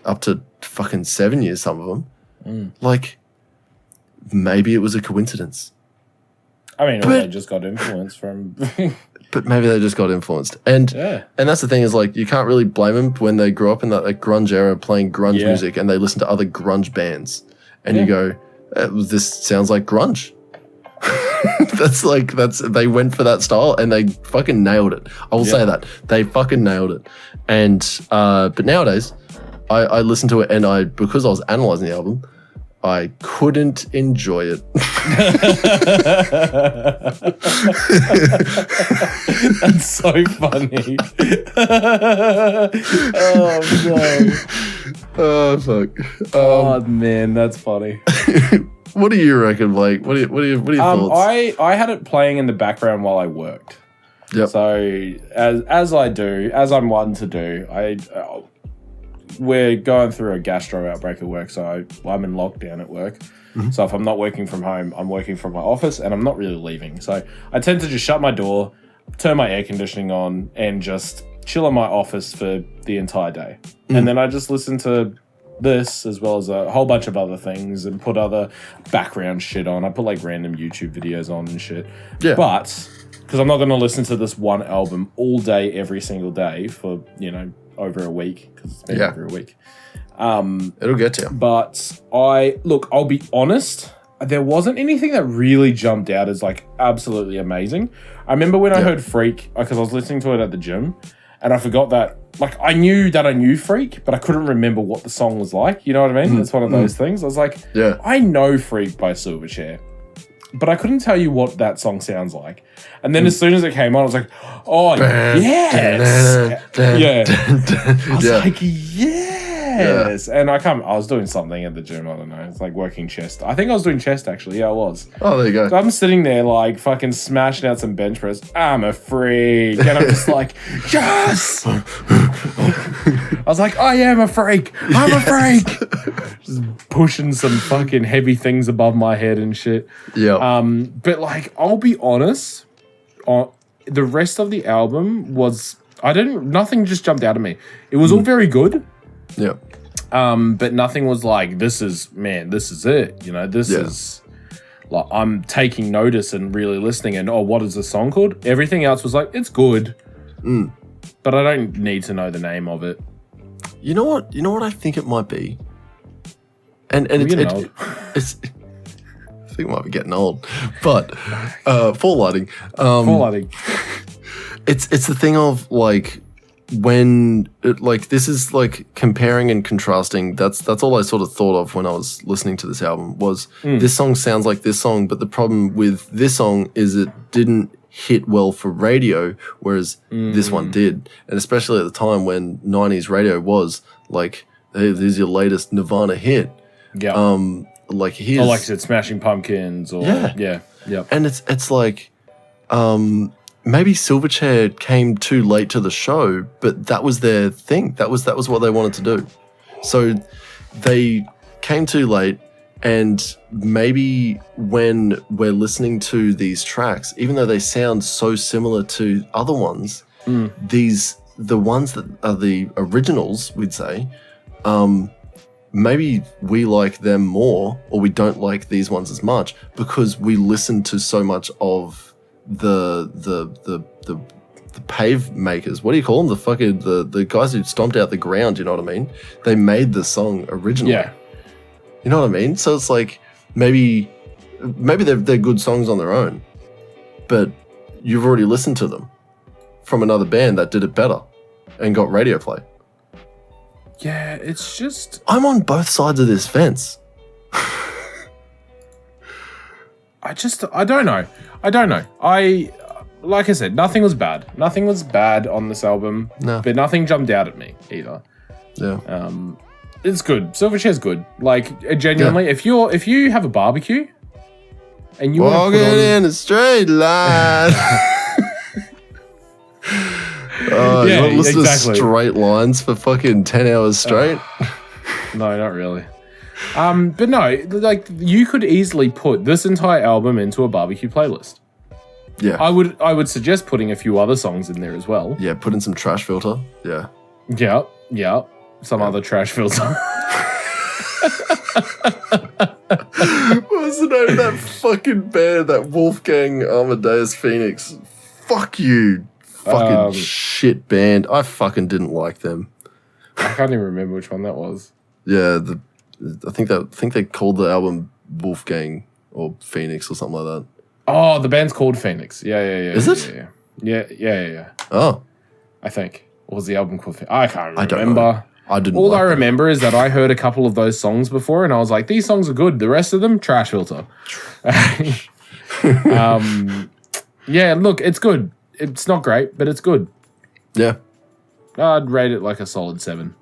A: up to fucking 7 years, some of them, like, maybe it was a coincidence.
B: I mean, they just got influenced from...
A: But maybe they just got influenced. And that's the thing is, like, you can't really blame them when they grew up in that like, grunge era playing grunge music and they listen to other grunge bands. And you go, this sounds like grunge. They went for that style and they fucking nailed it. I will say that. They fucking nailed it. And, but nowadays, I listen to it and because I was analyzing the album, I couldn't enjoy it.
B: That's so funny. Oh, no.
A: Oh, fuck.
B: Oh, man, that's funny.
A: What do you reckon, Blake? What are your thoughts?
B: I had it playing in the background while I worked.
A: Yep.
B: So as I'm one to do, we're going through a gastro outbreak at work, so I'm in lockdown at work. Mm-hmm. So if I'm not working from home, I'm working from my office, and I'm not really leaving. So I tend to just shut my door, turn my air conditioning on, and just chill in my office for the entire day. And then I just listen to this as well as a whole bunch of other things and put other background shit on. I put like random YouTube videos on and shit. Yeah. But because I'm not going to listen to this one album all day, every single day for, over a week, because it's been over a week.
A: It'll get to you.
B: But I'll be honest, there wasn't anything that really jumped out as like absolutely amazing. I remember when I heard Freak, because I was listening to it at the gym, and I forgot that, like, I knew Freak, but I couldn't remember what the song was like. You know what I mean? It's one of those things. I was like, I know Freak by Silverchair, but I couldn't tell you what that song sounds like. And then as soon as it came on, I was like, oh, yes. I was like, yes. And I was doing something at the gym. I don't know. It's like working chest. I think I was doing chest, actually. Yeah, I was.
A: Oh, there you go.
B: So I'm sitting there like fucking smashing out some bench press. I'm a freak. And I'm just like, yes. I was like, I am a freak. I'm a freak. Just pushing some fucking heavy things above my head and shit.
A: Yeah.
B: But like, I'll be honest, the rest of the album was, nothing just jumped out at me. It was all very good.
A: Yeah.
B: But nothing was like, this is it. This is like, I'm taking notice and really listening and, what is the song called? Everything else was like, it's good. But I don't need to know the name of it.
A: You know what I think it might be? And it's I think it might be getting old. But fall lighting.
B: Fall lighting.
A: It's the thing of like, when this is like comparing and contrasting, that's all I sort of thought of when I was listening to this album was this song sounds like this song, but the problem with this song is it didn't hit well for radio, whereas this one did. And especially at the time when 90s radio was like, hey, this is your latest Nirvana hit.
B: Yeah.
A: Like here's,
B: like I said, Smashing Pumpkins or yeah.
A: And it's like maybe Silverchair came too late to the show, but that was their thing. That was what they wanted to do. So they came too late, and maybe when we're listening to these tracks, even though they sound so similar to other ones, the ones that are the originals, we'd say, maybe we like them more, or we don't like these ones as much because we listen to so much of the pave makers. What do you call them? The guys who stomped out the ground. You know what I mean? They made the song originally.
B: Yeah.
A: You know what I mean? So it's like maybe they're good songs on their own, but you've already listened to them from another band that did it better and got radio play.
B: Yeah, it's just,
A: I'm on both sides of this fence.
B: I don't know. Like I said, nothing was bad. Nothing was bad on this album.
A: No.
B: But nothing jumped out at me either.
A: Yeah.
B: It's good. Silverchair's good. Like, genuinely, if you have a barbecue and you want to put on...
A: in a straight line. You want to listen to straight lines for fucking 10 hours straight?
B: No, not really. But no, like, you could easily put this entire album into a barbecue playlist.
A: Yeah.
B: I would suggest putting a few other songs in there as well.
A: Yeah, put in some Trash Filter. Yeah.
B: Yeah. Some other Trash Filter.
A: What was the name of that fucking band, that Wolfgang Amadeus Phoenix? Fuck you. Fucking shit band. I fucking didn't like them.
B: I can't even remember which one that was.
A: Yeah, I think they called the album Wolfgang or Phoenix or something like that.
B: Oh, the band's called Phoenix. Yeah.
A: Is it?
B: Yeah.
A: Oh.
B: I think. Or was the album called Phoenix? I can't remember.
A: I don't know. I didn't.
B: All I remember is that I heard a couple of those songs before and I was like, these songs are good. The rest of them, Trash Filter. Yeah, look, it's good. It's not great, but it's good.
A: Yeah.
B: I'd rate it like a solid 7.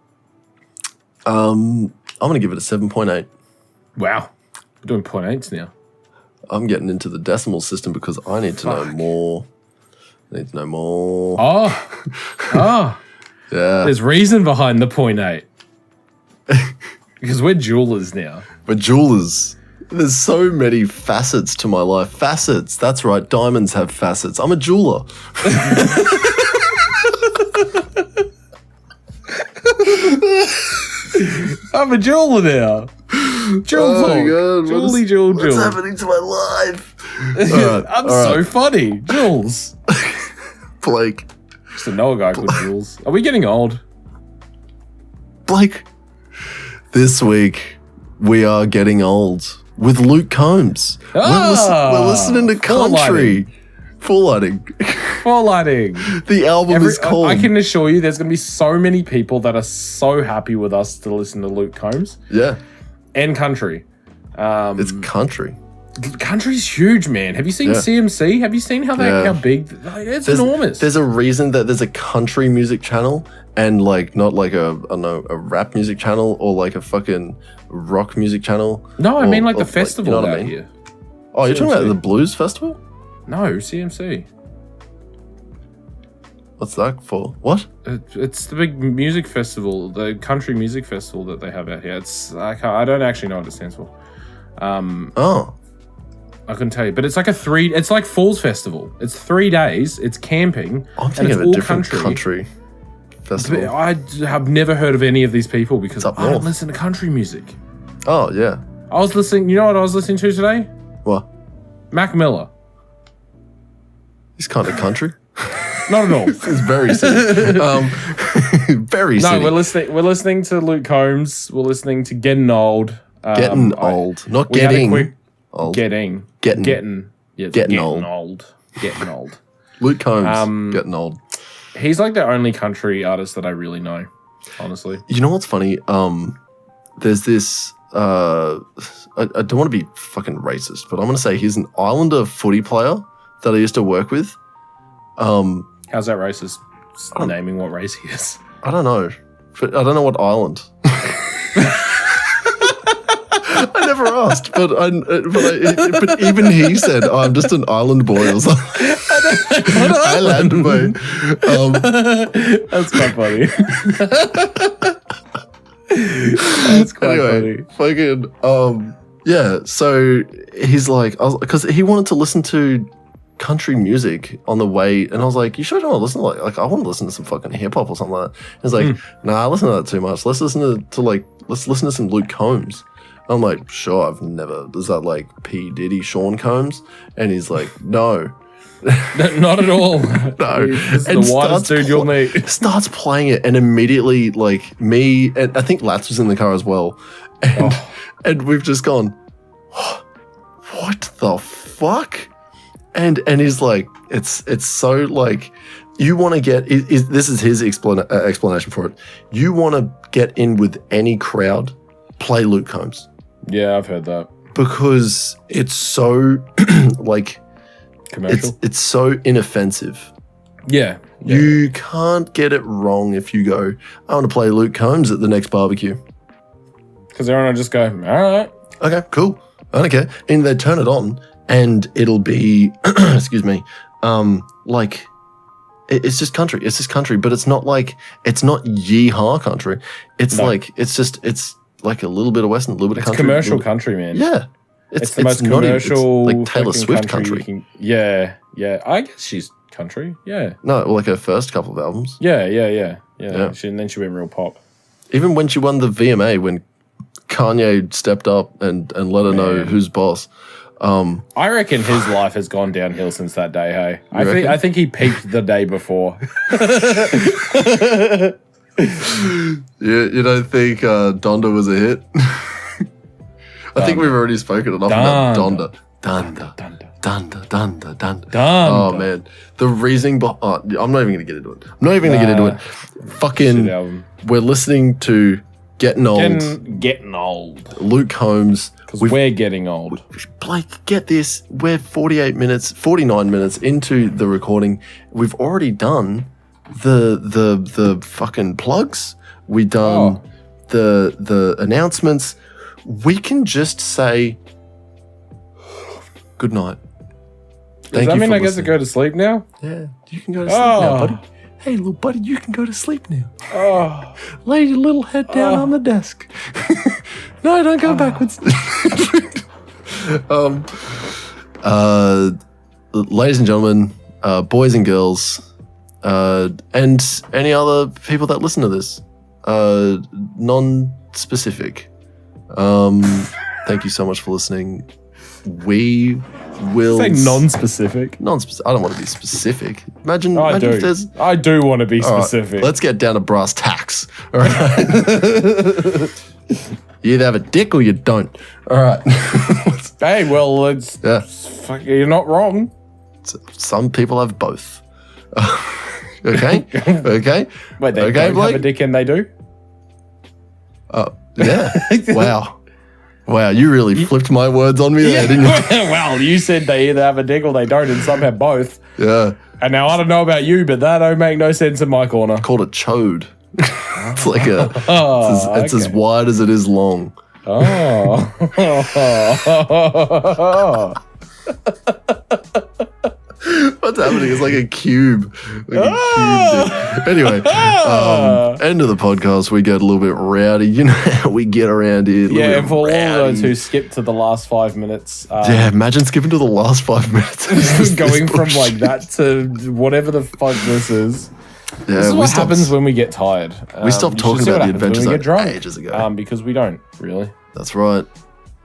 A: I'm going to give it a 7.8.
B: Wow. We're doing 0.8s now.
A: I'm getting into the decimal system because I need to know more.
B: Oh.
A: Yeah.
B: There's reason behind the 0.8. Because we're jewelers now.
A: We're jewelers. There's so many facets to my life. Facets. That's right. Diamonds have facets. I'm a jeweler.
B: I'm a jeweler now. Jewel.
A: Oh my God.
B: Jewel.
A: What's happening to my life?
B: I'm so funny. Jules.
A: Blake.
B: Just to know a guy called Jules. Are we getting old?
A: Blake, this week we are getting old with Luke Combs. We're listening to country. Full lighting.
B: Full lighting.
A: The album is called...
B: I can assure you there's going to be so many people that are so happy with us to listen to Luke Combs.
A: Yeah.
B: And country.
A: It's country.
B: Country's huge, man. Have you seen CMC? Have you seen how big? It's enormous.
A: There's a reason that there's a country music channel and like not like a rap music channel or like a fucking rock music channel.
B: No, I mean like the festival out here.
A: Oh, you're talking about the blues festival?
B: No, CMC.
A: What's that for? What?
B: It's the big music festival, the country music festival that they have out here. It's I don't actually know what it stands for. I couldn't tell you, but it's like it's like Falls Festival. It's 3 days. It's camping.
A: I'm thinking of a different country festival.
B: I have never heard of any of these people because I don't listen to country music.
A: Oh yeah.
B: I was listening. You know what I was listening to today?
A: What?
B: Mac Miller.
A: He's kind of country.
B: Not at all.
A: It's very silly. Very silly.
B: No, we're listening to Luke Combs. We're listening to Getting Old.
A: Getting old, not getting old.
B: Getting old. Getting old.
A: Luke Combs, getting old.
B: He's like the only country artist that I really know, honestly.
A: You know what's funny? There's this. I don't want to be fucking racist, but I'm going to say he's an Islander footy player that I used to work with.
B: How's that racist? Naming what race he is.
A: I don't know, but I don't know what island. I never asked, but even he said, oh, "I'm just an island boy" or something. Island boy.
B: That's quite funny. That's quite funny.
A: Fucking yeah. So he's like, because he wanted to listen to country music on the way, and I was like, "You sure don't want to listen to like I want to listen to some fucking hip hop or something like that." He's like, "Nah, I listen to that too much. Let's listen to some Luke Combs." I'm like, sure, I've never. Is that like P. Diddy, Sean Combs? And he's like, no.
B: Not at all.
A: No.
B: This is the whitest dude you'll meet.
A: Starts playing it, and immediately, like, me, and I think Lats was in the car as well. And we've just gone, what the fuck? And he's like, it's so like, you want to get, this is his explanation for it. You want to get in with any crowd, play Luke Combs.
B: Yeah, I've heard that.
A: Because it's so, like,
B: commercial.
A: It's so inoffensive.
B: Yeah.
A: You can't get it wrong if you go, I want to play Luke Combs at the next barbecue.
B: Because everyone will just go, all right.
A: Okay, cool. I don't care. And they turn it on and it'll be, excuse me, like, it's just country. It's just country, but it's not like, it's not yeehaw country. It's like, it's like a little bit of Western, a little bit of country.
B: It's commercial country, man.
A: Yeah.
B: It's the most commercial.
A: It's like Taylor Swift country.
B: Yeah. I guess she's country. Yeah.
A: No, like her first couple of albums.
B: Yeah. And then she went real pop.
A: Even when she won the VMA, when Kanye stepped up and let her know who's boss.
B: I reckon his life has gone downhill since that day, hey? I think he peaked the day before.
A: You don't think Donda was a hit? I think we've already spoken enough about Donda. Donda. Oh, man. The reasoning behind... I'm not even going to get into it. Fucking... We're listening to Getting Old.
B: Getting Old.
A: Luke Combs.
B: Because we're getting old.
A: Blake, get this. We're 49 minutes into the recording. We've already done the fucking plugs. We done the announcements. We can just say good night.
B: Does that mean I get to go to sleep now?
A: Yeah, you can go to sleep now, buddy. Hey, little buddy, you can go to sleep now.
B: Oh.
A: Lay your little head down on the desk. No, don't go backwards. Ladies and gentlemen, boys and girls, and any other people that listen to this, non-specific. Thank you so much for listening. We Will's...
B: Say non-specific.
A: Non-specific. I don't want to be specific. Imagine
B: I
A: if there's...
B: I do want to be
A: All right,
B: specific.
A: let's get down to brass tacks. All right. You either have a dick or you don't. All right.
B: Hey, well, it's you're not wrong.
A: Some people have both. Okay. Okay.
B: Wait, they
A: okay,
B: don't
A: Blake?
B: have a dick and they do?
A: Yeah. Wow. Wow, you really flipped my words on me there, didn't you?
B: Well, you said they either have a dick or they don't, and some have both.
A: Yeah.
B: And now I don't know about you, but that don't make no sense in my corner.
A: Called a chode. It's like it's as wide as it is long.
B: Oh.
A: What's happening? It's like a cube. Like a cube thing. Anyway, end of the podcast. We get a little bit rowdy. You know how we get around here.
B: Yeah, and for all of those who skipped to the last 5 minutes.
A: Yeah, imagine skipping to the last 5 minutes.
B: Going from like that to whatever the fuck this is.
A: Yeah,
B: this is what happens when we get tired.
A: We stopped talking about the Adventure Zone ages ago.
B: Because we don't, really.
A: That's right.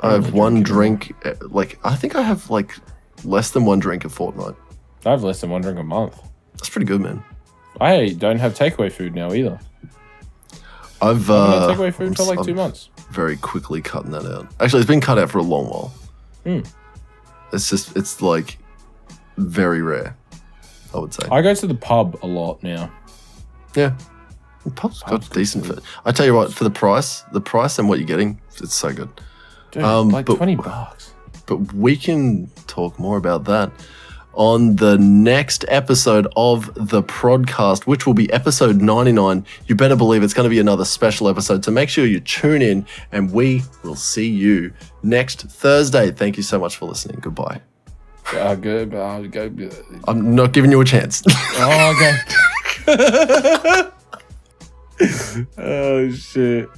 A: I have one drink. Like, I think I have like less than one drink a fortnight.
B: I have less than one drink a month.
A: That's pretty good, man.
B: I don't have takeaway food now either.
A: I've
B: had takeaway food for like 2 months.
A: Very quickly cutting that out. Actually, it's been cut out for a long while. It's like very rare, I would say.
B: I go to the pub a lot now.
A: Yeah. The pub's got decent food. I tell you what, for the price and what you're getting, it's so good.
B: Dude, like $20.
A: But we can talk more about that on the next episode of the Prodcast, which will be episode 99. You better believe it's going to be another special episode. So make sure you tune in and we will see you next Thursday. Thank you so much for listening. Goodbye.
B: Good.
A: I'm not giving you a chance.
B: Oh, okay. Oh, shit.